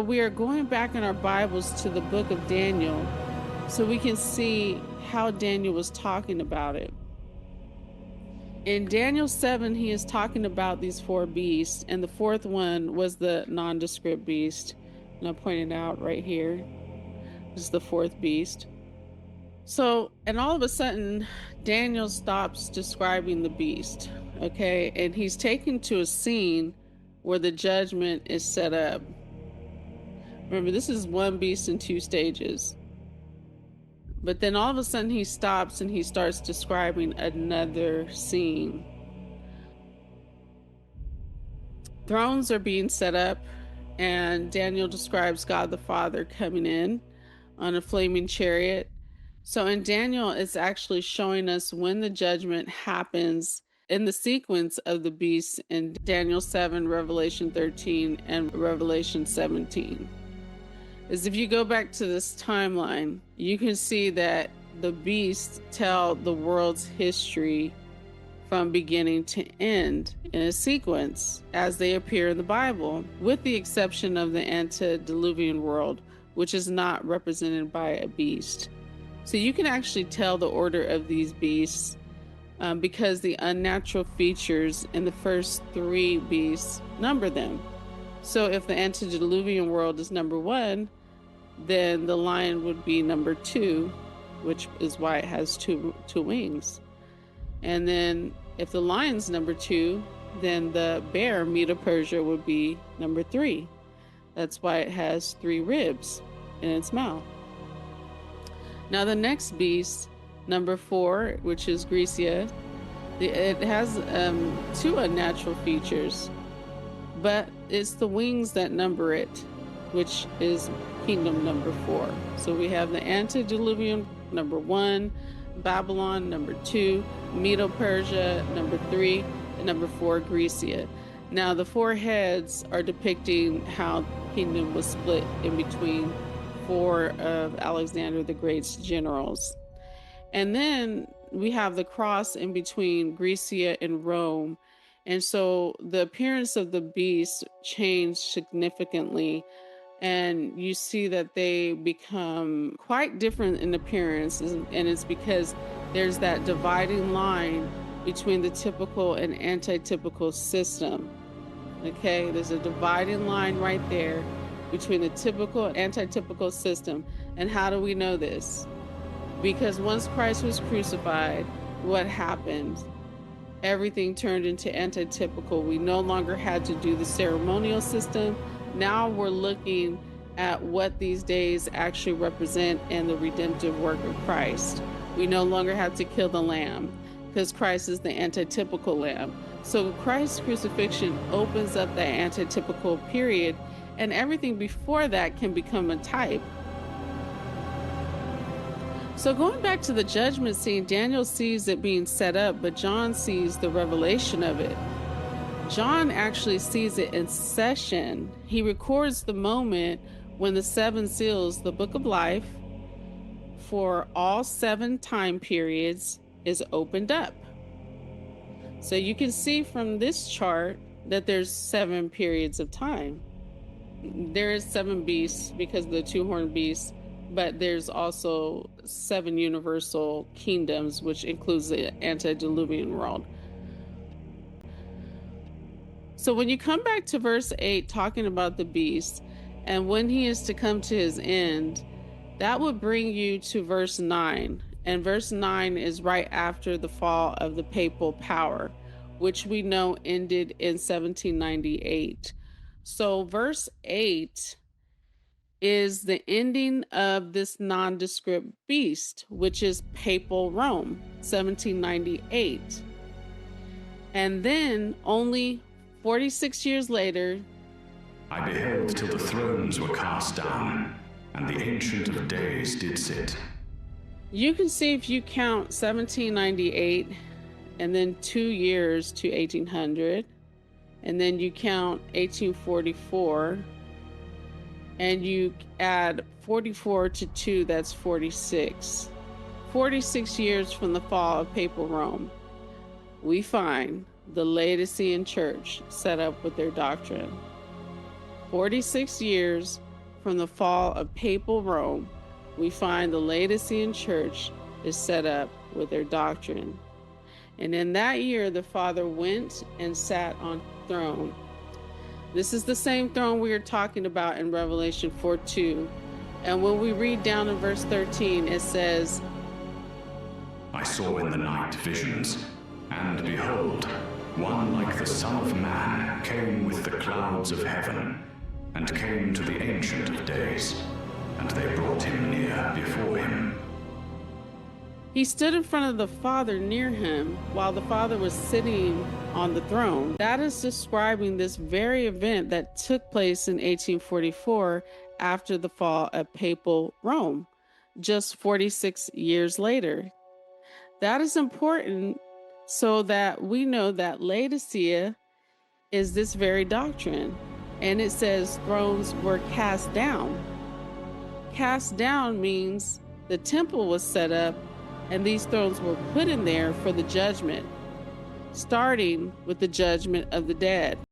we are going back in our Bibles to the book of Daniel so we can see how Daniel was talking about it. In Daniel 7, he is talking about these four beasts, and the fourth one was the nondescript beast. And I pointed out right here, this is the fourth beast. So, and all of a sudden, Daniel stops describing the beast, okay? And he's taken to a scene where the judgment is set up. Remember, this is one beast in two stages. But then all of a sudden he stops and he starts describing another scene. Thrones are being set up, and Daniel describes God the Father coming in on a flaming chariot. So in Daniel, it's actually showing us when the judgment happens in the sequence of the beasts in Daniel 7, Revelation 13, and Revelation 17. Is if you go back to this timeline, you can see that the beasts tell the world's history from beginning to end in a sequence as they appear in the Bible, with the exception of the antediluvian world, which is not represented by a beast. So you can actually tell the order of these beasts because the unnatural features in the first three beasts number them. So if the antediluvian world is number 1, then the lion would be number 2, which is why it has two wings. And then if the lion's number 2, then the bear, Medo-Persia, would be number 3. That's why it has 3 ribs in its mouth. Now the next beast, number 4, which is Grecia, it has 2 unnatural features, but it's the wings that number it, which is kingdom number 4. So we have the antediluvian number 1, Babylon number 2, Medo-Persia number 3, and number 4, Grecia. Now the 4 heads are depicting how the kingdom was split in between 4 of Alexander the Great's generals. And then we have the cross in between Grecia and Rome. And so the appearance of the beasts changed significantly. And you see that they become quite different in appearance. And it's because there's that dividing line between the typical and anti-typical system. Okay, there's a dividing line right there between the typical and anti-typical system. And how do we know this? Because once Christ was crucified, what happened? Everything turned into anti-typical. We no longer had to do the ceremonial system. Now we're looking at what these days actually represent and the redemptive work of Christ. We no longer have to kill the lamb because Christ is the anti-typical lamb. So Christ's crucifixion opens up that anti-typical period, and everything before that can become a type. So going back to the judgment scene, Daniel sees it being set up, but John sees the revelation of it. John actually sees it in session. He records the moment when the 7 seals, the book of life, for all 7 time periods is opened up. So you can see from this chart that there's 7 periods of time. There is 7 beasts because of the 2-horned beasts, but there's also 7 universal kingdoms, which includes the antediluvian world. So when you come back to verse 8, talking about the beast and when he is to come to his end, that would bring you to verse 9. And verse 9 is right after the fall of the papal power, which we know ended in 1798. So verse 8 is the ending of this nondescript beast, which is Papal Rome, 1798. And then only 46 years later, I beheld till the thrones were cast down, and the Ancient of Days did sit. you can see if you count 1798 and then 2 years to 1800, and then you count 1844, and you add 44 to 2, that's 46. 46 years from the fall of Papal Rome, we find the Laodicean church set up with their doctrine. 46 years from the fall of Papal Rome, we find the Laodicean church is set up with their doctrine. And in that year, the Father went and sat on the throne. This is the same throne we are talking about in Revelation 4:2. And when we read down in verse 13, it says, I saw in the night visions, and behold, one like the Son of Man came with the clouds of heaven, and came to the Ancient of Days, and they brought him near before him. He stood in front of the Father near him while the Father was sitting on the throne. That is describing this very event that took place in 1844 after the fall of Papal Rome, just 46 years later. That is important so that we know that Laodicea is this very doctrine. And it says thrones were cast down. Cast down means the temple was set up and these thrones were put in there for the judgment, starting with the judgment of the dead.